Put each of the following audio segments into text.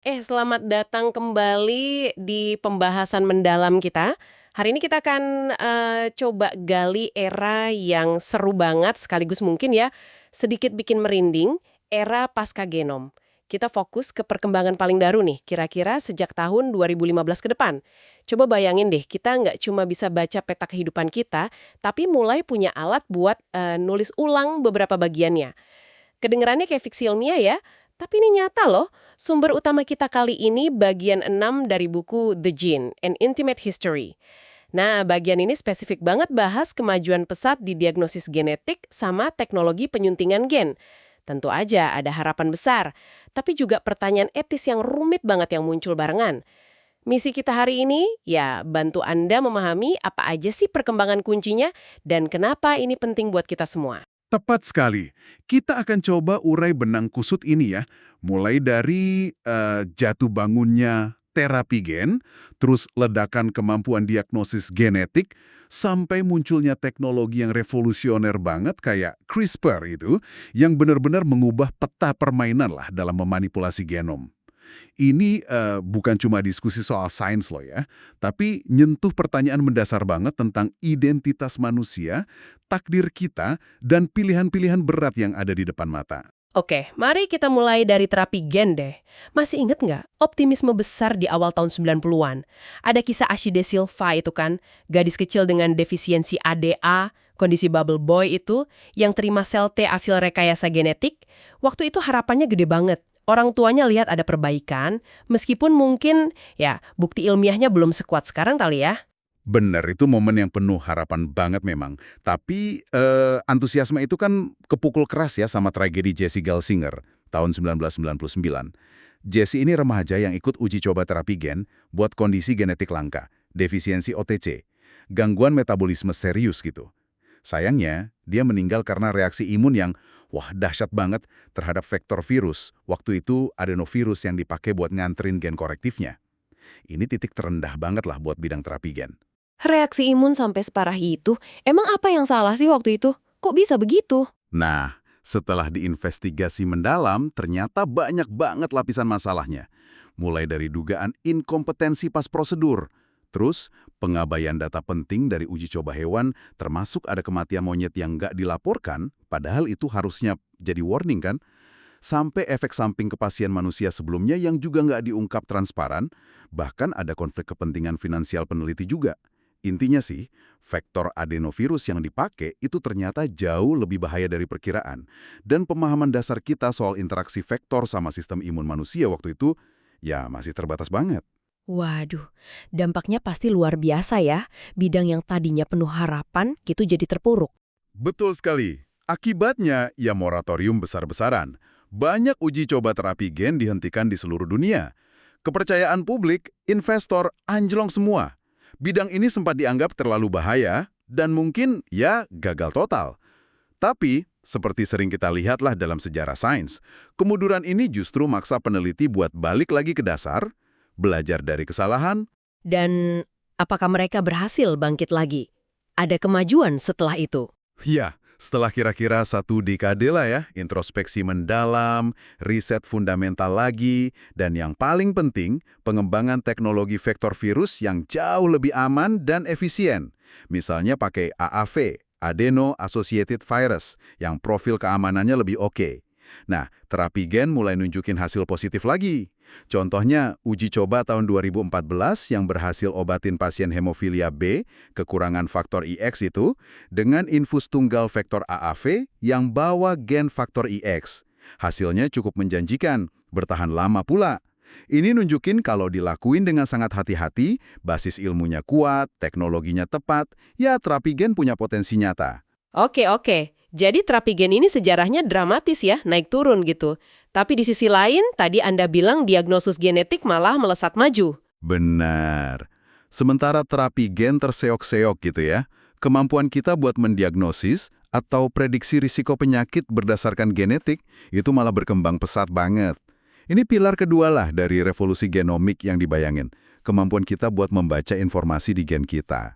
Selamat datang kembali di pembahasan mendalam kita. Hari ini kita akan coba gali era yang seru banget sekaligus mungkin ya sedikit bikin merinding, era pasca genom. Kita fokus ke perkembangan paling baru nih, kira-kira sejak tahun 2015 ke depan. Coba bayangin deh, kita nggak cuma bisa baca peta kehidupan kita, tapi mulai punya alat buat nulis ulang beberapa bagiannya. Kedengerannya kayak fiksi ilmiah ya, tapi ini nyata loh. Sumber utama kita kali ini bagian 6 dari buku The Gene, An Intimate History. Nah, bagian ini spesifik banget bahas kemajuan pesat di diagnosis genetik sama teknologi penyuntingan gen. Tentu aja ada harapan besar, tapi juga pertanyaan etis yang rumit banget yang muncul barengan. Misi kita hari ini, ya bantu Anda memahami apa aja sih perkembangan kuncinya dan kenapa ini penting buat kita semua. Tepat sekali. Kita akan coba urai benang kusut ini ya, mulai dari jatuh bangunnya terapi gen, terus ledakan kemampuan diagnosis genetik, sampai munculnya teknologi yang revolusioner banget kayak CRISPR itu, yang benar-benar mengubah peta permainan lah dalam memanipulasi genom. Ini bukan cuma diskusi soal sains loh ya, tapi nyentuh pertanyaan mendasar banget tentang identitas manusia, takdir kita, dan pilihan-pilihan berat yang ada di depan mata. Oke, mari kita mulai dari terapi gen deh. Masih inget nggak optimisme besar di awal tahun 90-an? Ada kisah Ashide Silva itu kan, gadis kecil dengan defisiensi ADA, kondisi bubble boy itu, yang terima sel T afil rekayasa genetik. Waktu itu harapannya gede banget. Orang tuanya lihat ada perbaikan, meskipun mungkin ya bukti ilmiahnya belum sekuat sekarang kali ya. Bener, itu momen yang penuh harapan banget memang. Tapi antusiasme itu kan kepukul keras ya sama tragedi Jesse Gelsinger tahun 1999. Jesse ini remaja yang ikut uji coba terapi gen buat kondisi genetik langka, defisiensi OTC, gangguan metabolisme serius gitu. Sayangnya, dia meninggal karena reaksi imun yang, wah dahsyat banget terhadap vektor virus. Waktu itu adenovirus yang dipakai buat nganterin gen korektifnya. Ini titik terendah banget lah buat bidang terapi gen. Reaksi imun sampai separah itu, emang apa yang salah sih waktu itu? Kok bisa begitu? Nah, setelah diinvestigasi mendalam, ternyata banyak banget lapisan masalahnya. Mulai dari dugaan inkompetensi pas prosedur, terus pengabaian data penting dari uji coba hewan, termasuk ada kematian monyet yang nggak dilaporkan, padahal itu harusnya jadi warning kan? Sampai efek samping ke pasien manusia sebelumnya yang juga nggak diungkap transparan, bahkan ada konflik kepentingan finansial peneliti juga. Intinya sih, vektor adenovirus yang dipakai itu ternyata jauh lebih bahaya dari perkiraan. Dan pemahaman dasar kita soal interaksi vektor sama sistem imun manusia waktu itu, ya masih terbatas banget. Waduh, dampaknya pasti luar biasa ya. Bidang yang tadinya penuh harapan, gitu jadi terpuruk. Betul sekali. Akibatnya, ya moratorium besar-besaran. Banyak uji coba terapi gen dihentikan di seluruh dunia. Kepercayaan publik, investor, anjlong semua. Bidang ini sempat dianggap terlalu bahaya dan mungkin ya gagal total. Tapi, seperti sering kita lihatlah dalam sejarah sains, kemunduran ini justru maksa peneliti buat balik lagi ke dasar, belajar dari kesalahan. Dan apakah mereka berhasil bangkit lagi? Ada kemajuan setelah itu? Ya, setelah kira-kira 1 dekade lah ya, introspeksi mendalam, riset fundamental lagi, dan yang paling penting, pengembangan teknologi vektor virus yang jauh lebih aman dan efisien. Misalnya pakai AAV, Adeno Associated Virus, yang profil keamanannya lebih oke. Nah, terapi gen mulai nunjukin hasil positif lagi. Contohnya, uji coba tahun 2014 yang berhasil obatin pasien hemofilia B, kekurangan faktor IX itu, dengan infus tunggal vektor AAV yang bawa gen faktor IX. Hasilnya cukup menjanjikan, bertahan lama pula. Ini nunjukin kalau dilakuin dengan sangat hati-hati, basis ilmunya kuat, teknologinya tepat, ya terapi gen punya potensi nyata. Oke. Jadi terapi gen ini sejarahnya dramatis ya, naik turun gitu. Tapi di sisi lain, tadi Anda bilang diagnosis genetik malah melesat maju. Benar. Sementara terapi gen terseok-seok gitu ya, kemampuan kita buat mendiagnosis atau prediksi risiko penyakit berdasarkan genetik itu malah berkembang pesat banget. Ini pilar kedua lah dari revolusi genomik yang dibayangin, kemampuan kita buat membaca informasi di gen kita.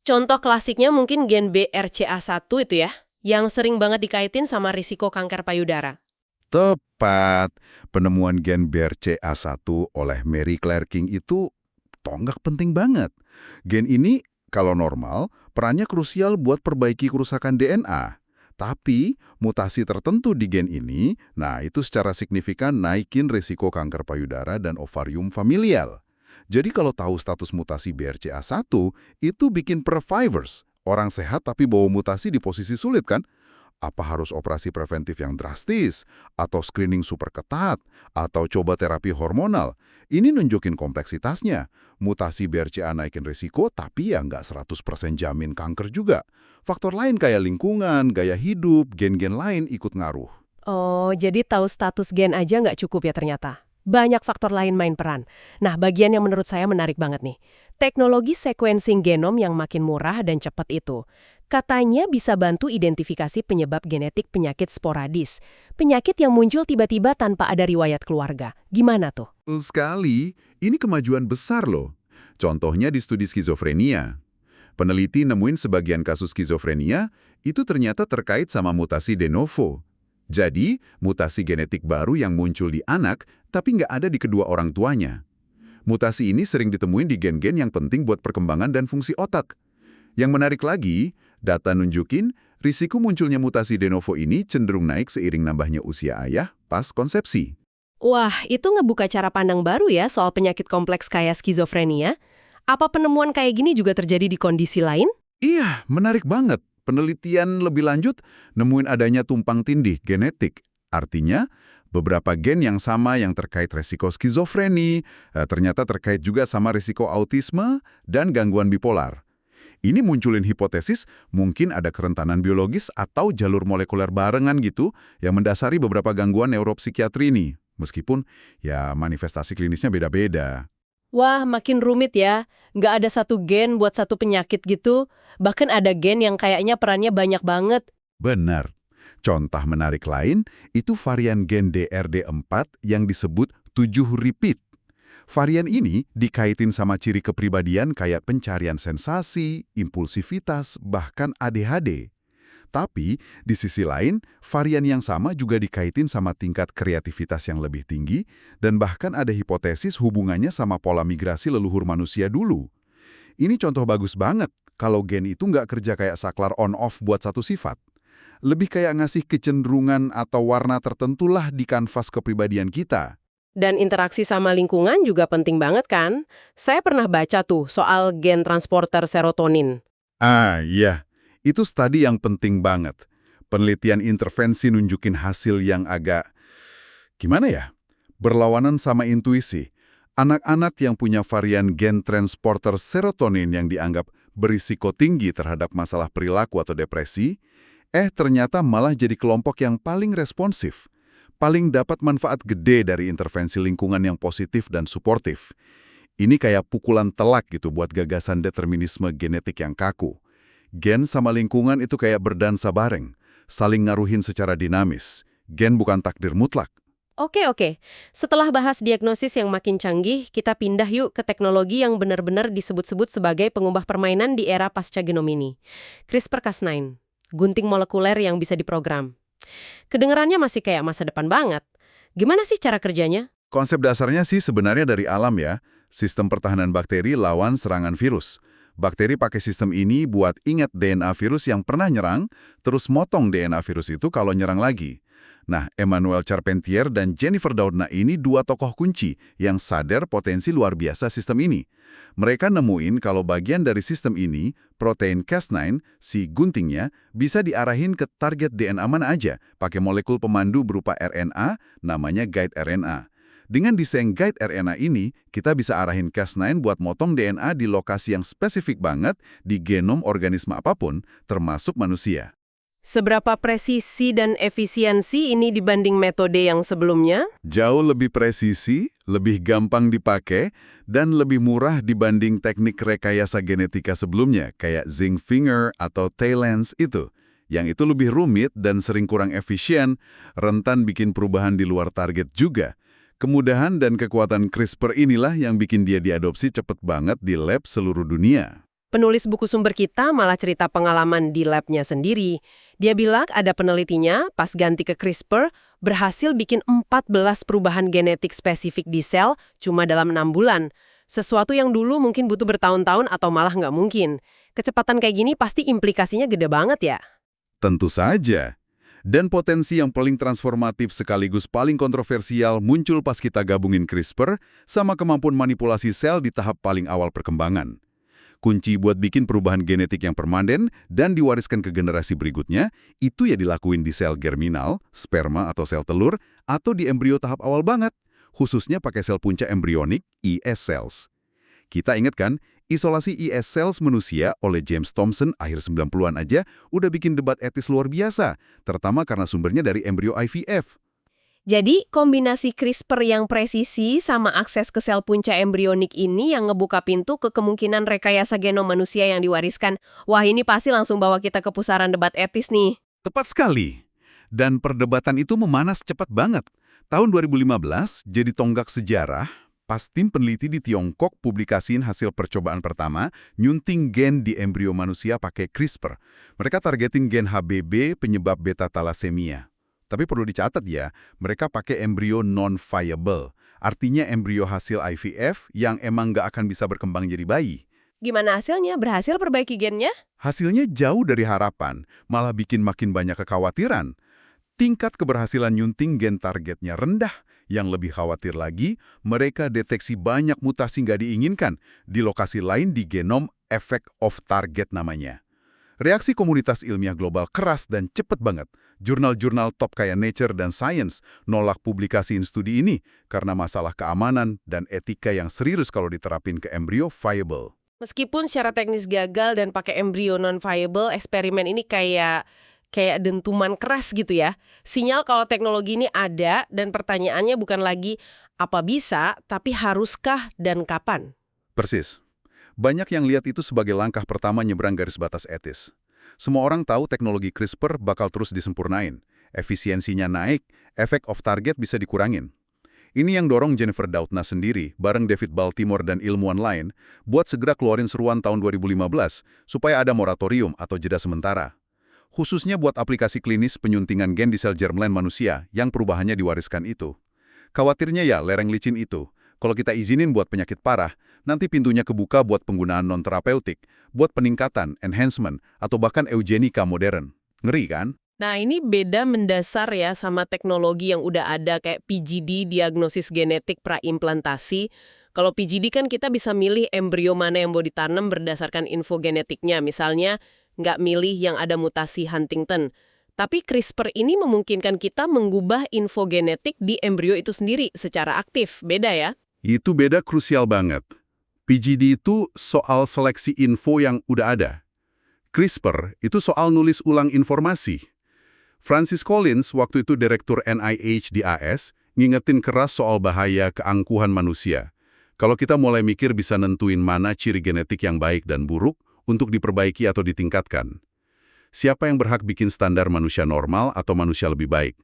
Contoh klasiknya mungkin gen BRCA1 itu ya, yang sering banget dikaitin sama risiko kanker payudara. Tepat. Penemuan gen BRCA1 oleh Mary Claire King itu tonggak penting banget. Gen ini, kalau normal, perannya krusial buat perbaiki kerusakan DNA. Tapi, mutasi tertentu di gen ini, nah itu secara signifikan naikin risiko kanker payudara dan ovarium familial. Jadi kalau tahu status mutasi BRCA1, itu bikin survivors. Orang sehat tapi bawa mutasi di posisi sulit kan? Apa harus operasi preventif yang drastis? Atau screening super ketat? Atau coba terapi hormonal? Ini nunjukin kompleksitasnya. Mutasi BRCA naikin risiko, tapi ya nggak 100% jamin kanker juga. Faktor lain kayak lingkungan, gaya hidup, gen-gen lain ikut ngaruh. Oh, jadi tahu status gen aja nggak cukup ya ternyata. Banyak faktor lain main peran. Nah, bagian yang menurut saya menarik banget nih. Teknologi sequencing genom yang makin murah dan cepat itu. Katanya bisa bantu identifikasi penyebab genetik penyakit sporadis. Penyakit yang muncul tiba-tiba tanpa ada riwayat keluarga. Gimana tuh? Betul sekali, ini kemajuan besar loh. Contohnya di studi skizofrenia. Peneliti nemuin sebagian kasus skizofrenia itu ternyata terkait sama mutasi de novo. Jadi, mutasi genetik baru yang muncul di anak, tapi nggak ada di kedua orang tuanya. Mutasi ini sering ditemuin di gen-gen yang penting buat perkembangan dan fungsi otak. Yang menarik lagi, data nunjukin risiko munculnya mutasi de novo ini cenderung naik seiring nambahnya usia ayah pas konsepsi. Wah, itu ngebuka cara pandang baru ya soal penyakit kompleks kayak skizofrenia. Apa penemuan kayak gini juga terjadi di kondisi lain? Iya, menarik banget. Penelitian lebih lanjut nemuin adanya tumpang tindih genetik. Artinya, beberapa gen yang sama yang terkait resiko skizofreni, ternyata terkait juga sama risiko autisme dan gangguan bipolar. Ini munculin hipotesis mungkin ada kerentanan biologis atau jalur molekuler barengan gitu yang mendasari beberapa gangguan neuropsikiatri ini. Meskipun ya manifestasi klinisnya beda-beda. Wah, makin rumit ya. Nggak ada satu gen buat satu penyakit gitu. Bahkan ada gen yang kayaknya perannya banyak banget. Benar. Contoh menarik lain, itu varian gen DRD4 yang disebut 7 repeat. Varian ini dikaitin sama ciri kepribadian kayak pencarian sensasi, impulsivitas, bahkan ADHD. Tapi, di sisi lain, varian yang sama juga dikaitin sama tingkat kreativitas yang lebih tinggi dan bahkan ada hipotesis hubungannya sama pola migrasi leluhur manusia dulu. Ini contoh bagus banget kalau gen itu nggak kerja kayak saklar on-off buat satu sifat. Lebih kayak ngasih kecenderungan atau warna tertentulah di kanvas kepribadian kita. Dan interaksi sama lingkungan juga penting banget kan? Saya pernah baca tuh soal gen transporter serotonin. Ah, iya. Itu studi yang penting banget. Penelitian intervensi nunjukin hasil yang agak, gimana ya? Berlawanan sama intuisi. Anak-anak yang punya varian gen transporter serotonin yang dianggap berisiko tinggi terhadap masalah perilaku atau depresi, ternyata malah jadi kelompok yang paling responsif, paling dapat manfaat gede dari intervensi lingkungan yang positif dan suportif. Ini kayak pukulan telak gitu buat gagasan determinisme genetik yang kaku. Gen sama lingkungan itu kayak berdansa bareng, saling ngaruhin secara dinamis. Gen bukan takdir mutlak. Oke. Setelah bahas diagnosis yang makin canggih, kita pindah yuk ke teknologi yang benar-benar disebut-sebut sebagai pengubah permainan di era pasca genom ini. CRISPR-Cas9, gunting molekuler yang bisa diprogram. Kedengarannya masih kayak masa depan banget. Gimana sih cara kerjanya? Konsep dasarnya sih sebenarnya dari alam ya, sistem pertahanan bakteri lawan serangan virus. Bakteri pakai sistem ini buat ingat DNA virus yang pernah nyerang, terus motong DNA virus itu kalau nyerang lagi. Nah, Emmanuel Charpentier dan Jennifer Doudna ini dua tokoh kunci yang sadar potensi luar biasa sistem ini. Mereka nemuin kalau bagian dari sistem ini, protein Cas9, si guntingnya, bisa diarahin ke target DNA mana aja, pakai molekul pemandu berupa RNA, namanya guide RNA. Dengan desain guide RNA ini, kita bisa arahin Cas9 buat motong DNA di lokasi yang spesifik banget di genom organisme apapun, termasuk manusia. Seberapa presisi dan efisiensi ini dibanding metode yang sebelumnya? Jauh lebih presisi, lebih gampang dipakai, dan lebih murah dibanding teknik rekayasa genetika sebelumnya, kayak zinc finger atau TALENS itu. Yang itu lebih rumit dan sering kurang efisien, rentan bikin perubahan di luar target juga. Kemudahan dan kekuatan CRISPR inilah yang bikin dia diadopsi cepet banget di lab seluruh dunia. Penulis buku sumber kita malah cerita pengalaman di labnya sendiri. Dia bilang ada penelitinya, pas ganti ke CRISPR, berhasil bikin 14 perubahan genetik spesifik di sel cuma dalam 6 bulan. Sesuatu yang dulu mungkin butuh bertahun-tahun atau malah nggak mungkin. Kecepatan kayak gini pasti implikasinya gede banget ya. Tentu saja. Dan potensi yang paling transformatif sekaligus paling kontroversial muncul pas kita gabungin CRISPR sama kemampuan manipulasi sel di tahap paling awal perkembangan. Kunci buat bikin perubahan genetik yang permanen dan diwariskan ke generasi berikutnya, itu ya dilakuin di sel germinal, sperma atau sel telur, atau di embrio tahap awal banget, khususnya pakai sel punca embrionik, ES cells. Kita ingat kan, isolasi ES cells manusia oleh James Thomson akhir 90-an aja udah bikin debat etis luar biasa, terutama karena sumbernya dari embrio IVF. Jadi, kombinasi CRISPR yang presisi sama akses ke sel punca embrionik ini yang ngebuka pintu ke kemungkinan rekayasa genom manusia yang diwariskan. Wah, ini pasti langsung bawa kita ke pusaran debat etis nih. Tepat sekali. Dan perdebatan itu memanas cepat banget. Tahun 2015 jadi tonggak sejarah pas tim peneliti di Tiongkok publikasiin hasil percobaan pertama nyunting gen di embrio manusia pakai CRISPR. Mereka targetin gen HBB penyebab beta thalassemia. Tapi perlu dicatat ya, mereka pakai embrio non-viable. Artinya embrio hasil IVF yang emang nggak akan bisa berkembang jadi bayi. Gimana hasilnya? Berhasil perbaiki gennya? Hasilnya jauh dari harapan, malah bikin makin banyak kekhawatiran. Tingkat keberhasilan nyunting gen targetnya rendah. Yang lebih khawatir lagi, mereka deteksi banyak mutasi nggak diinginkan di lokasi lain di genom effect of target namanya. Reaksi komunitas ilmiah global keras dan cepet banget. Jurnal-jurnal top kayak Nature dan Science nolak publikasiin studi ini karena masalah keamanan dan etika yang serius kalau diterapin ke embrio viable. Meskipun secara teknis gagal dan pakai embrio non-viable, eksperimen ini kayak dentuman keras gitu ya. Sinyal kalau teknologi ini ada dan pertanyaannya bukan lagi apa bisa, tapi haruskah dan kapan. Persis. Banyak yang lihat itu sebagai langkah pertama nyebrang garis batas etis. Semua orang tahu teknologi CRISPR bakal terus disempurnain. Efisiensinya naik, efek off target bisa dikurangin. Ini yang dorong Jennifer Doudna sendiri, bareng David Baltimore dan ilmuwan lain, buat segera keluarin seruan tahun 2015 supaya ada moratorium atau jeda sementara. Khususnya buat aplikasi klinis penyuntingan gen di sel germline manusia yang perubahannya diwariskan itu. Khawatirnya ya lereng licin itu. Kalau kita izinin buat penyakit parah, nanti pintunya kebuka buat penggunaan non-terapeutik, buat peningkatan, enhancement, atau bahkan eugenika modern. Ngeri kan? Nah, ini beda mendasar ya sama teknologi yang udah ada kayak PGD, diagnosis genetik praimplantasi. Kalau PGD kan kita bisa milih embrio mana yang mau ditanam berdasarkan info genetiknya. Misalnya, nggak milih yang ada mutasi Huntington. Tapi CRISPR ini memungkinkan kita mengubah info genetik di embrio itu sendiri secara aktif. Beda ya? Itu beda krusial banget. PGD itu soal seleksi info yang udah ada. CRISPR itu soal nulis ulang informasi. Francis Collins, waktu itu direktur NIH di AS, ngingetin keras soal bahaya keangkuhan manusia. Kalau kita mulai mikir bisa nentuin mana ciri genetik yang baik dan buruk untuk diperbaiki atau ditingkatkan. Siapa yang berhak bikin standar manusia normal atau manusia lebih baik?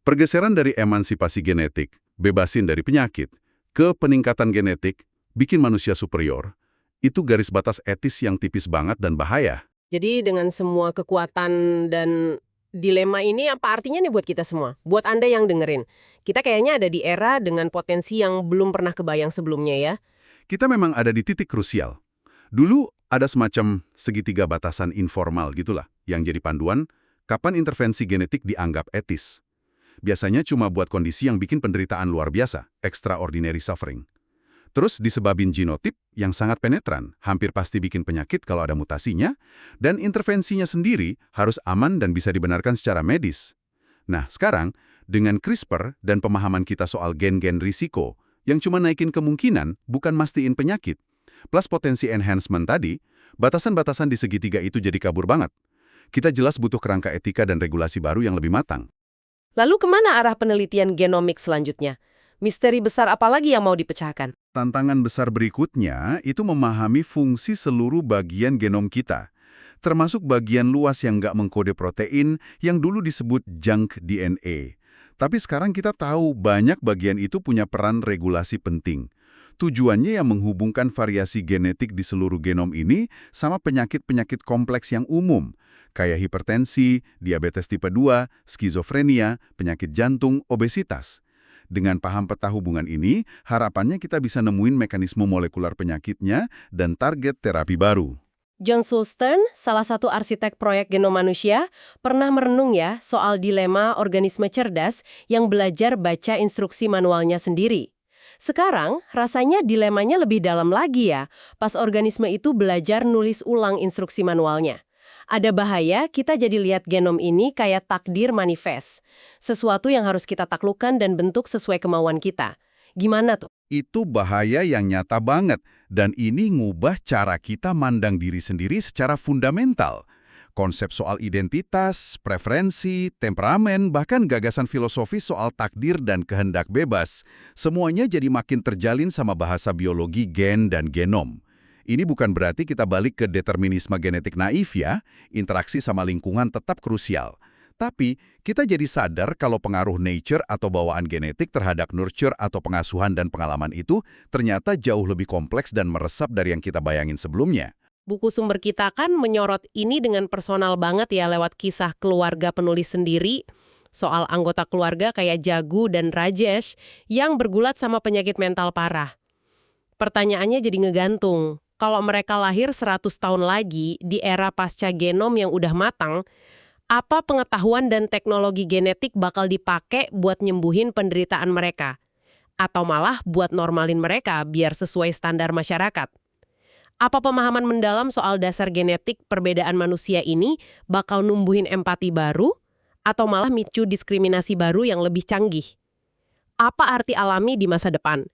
Pergeseran dari emansipasi genetik, bebasin dari penyakit, ke peningkatan genetik, bikin manusia superior, itu garis batas etis yang tipis banget dan bahaya. Jadi dengan semua kekuatan dan dilema ini apa artinya nih buat kita semua? Buat Anda yang dengerin. Kita kayaknya ada di era dengan potensi yang belum pernah kebayang sebelumnya ya. Kita memang ada di titik krusial. Dulu ada semacam segitiga batasan informal gitulah, yang jadi panduan kapan intervensi genetik dianggap etis. Biasanya cuma buat kondisi yang bikin penderitaan luar biasa, extraordinary suffering. Terus disebabin genotip yang sangat penetran, hampir pasti bikin penyakit kalau ada mutasinya, dan intervensinya sendiri harus aman dan bisa dibenarkan secara medis. Nah, sekarang, dengan CRISPR dan pemahaman kita soal gen-gen risiko, yang cuma naikin kemungkinan, bukan mastiin penyakit, plus potensi enhancement tadi, batasan-batasan di segitiga itu jadi kabur banget. Kita jelas butuh kerangka etika dan regulasi baru yang lebih matang. Lalu kemana arah penelitian genomik selanjutnya? Misteri besar apa lagi yang mau dipecahkan? Tantangan besar berikutnya itu memahami fungsi seluruh bagian genom kita, termasuk bagian luas yang nggak mengkode protein yang dulu disebut junk DNA. Tapi sekarang kita tahu banyak bagian itu punya peran regulasi penting. Tujuannya yang menghubungkan variasi genetik di seluruh genom ini sama penyakit-penyakit kompleks yang umum, kayak hipertensi, diabetes tipe 2, skizofrenia, penyakit jantung, obesitas. Dengan paham peta hubungan ini, harapannya kita bisa nemuin mekanisme molekular penyakitnya dan target terapi baru. John Sulstern, salah satu arsitek proyek genom manusia, pernah merenung ya soal dilema organisme cerdas yang belajar baca instruksi manualnya sendiri. Sekarang, rasanya dilemanya lebih dalam lagi ya, pas organisme itu belajar nulis ulang instruksi manualnya. Ada bahaya kita jadi lihat genom ini kayak takdir manifest. Sesuatu yang harus kita taklukkan dan bentuk sesuai kemauan kita. Gimana tuh? Itu bahaya yang nyata banget, dan ini ngubah cara kita mandang diri sendiri secara fundamental. Konsep soal identitas, preferensi, temperamen, bahkan gagasan filosofis soal takdir dan kehendak bebas, semuanya jadi makin terjalin sama bahasa biologi gen dan genom. Ini bukan berarti kita balik ke determinisme genetik naif ya, interaksi sama lingkungan tetap krusial. Tapi, kita jadi sadar kalau pengaruh nature atau bawaan genetik terhadap nurture atau pengasuhan dan pengalaman itu ternyata jauh lebih kompleks dan meresap dari yang kita bayangin sebelumnya. Buku sumber kita kan menyorot ini dengan personal banget ya lewat kisah keluarga penulis sendiri, soal anggota keluarga kayak Jagu dan Rajesh yang bergulat sama penyakit mental parah. Pertanyaannya jadi ngegantung, kalau mereka lahir 100 tahun lagi di era pasca genom yang udah matang, apa pengetahuan dan teknologi genetik bakal dipakai buat nyembuhin penderitaan mereka? Atau malah buat normalin mereka biar sesuai standar masyarakat? Apa pemahaman mendalam soal dasar genetik perbedaan manusia ini bakal numbuhin empati baru? Atau malah micu diskriminasi baru yang lebih canggih? Apa arti alami di masa depan?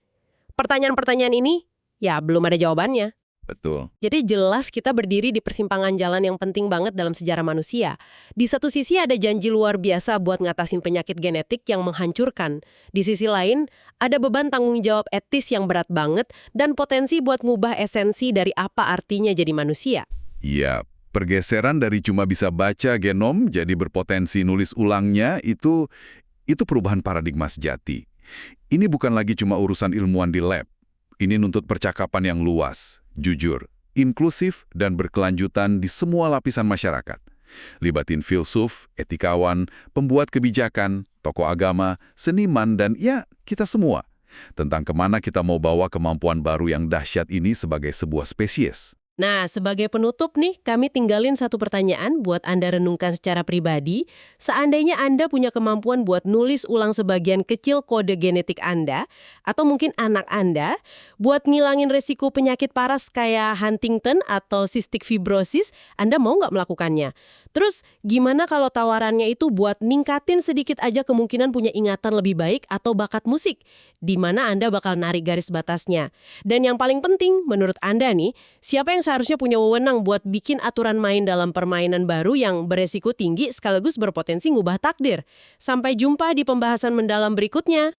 Pertanyaan-pertanyaan ini, ya belum ada jawabannya. Betul. Jadi jelas kita berdiri di persimpangan jalan yang penting banget dalam sejarah manusia. Di satu sisi ada janji luar biasa buat ngatasin penyakit genetik yang menghancurkan. Di sisi lain, ada beban tanggung jawab etis yang berat banget dan potensi buat ngubah esensi dari apa artinya jadi manusia. Iya, pergeseran dari cuma bisa baca genom jadi berpotensi nulis ulangnya itu perubahan paradigma sejati. Ini bukan lagi cuma urusan ilmuwan di lab. Ini nuntut percakapan yang luas, jujur, inklusif, dan berkelanjutan di semua lapisan masyarakat. Libatin filsuf, etikawan, pembuat kebijakan, tokoh agama, seniman, dan ya, kita semua. Tentang kemana kita mau bawa kemampuan baru yang dahsyat ini sebagai sebuah spesies. Nah, sebagai penutup nih, kami tinggalin satu pertanyaan buat Anda renungkan secara pribadi. Seandainya Anda punya kemampuan buat nulis ulang sebagian kecil kode genetik Anda, atau mungkin anak Anda, buat ngilangin resiko penyakit parah kayak Huntington atau cystic fibrosis, Anda mau nggak melakukannya? Terus, gimana kalau tawarannya itu buat ningkatin sedikit aja kemungkinan punya ingatan lebih baik atau bakat musik? Di mana Anda bakal narik garis batasnya? Dan yang paling penting, menurut Anda nih, siapa yang seharusnya punya wewenang buat bikin aturan main dalam permainan baru yang beresiko tinggi sekaligus berpotensi ngubah takdir? Sampai jumpa di pembahasan mendalam berikutnya.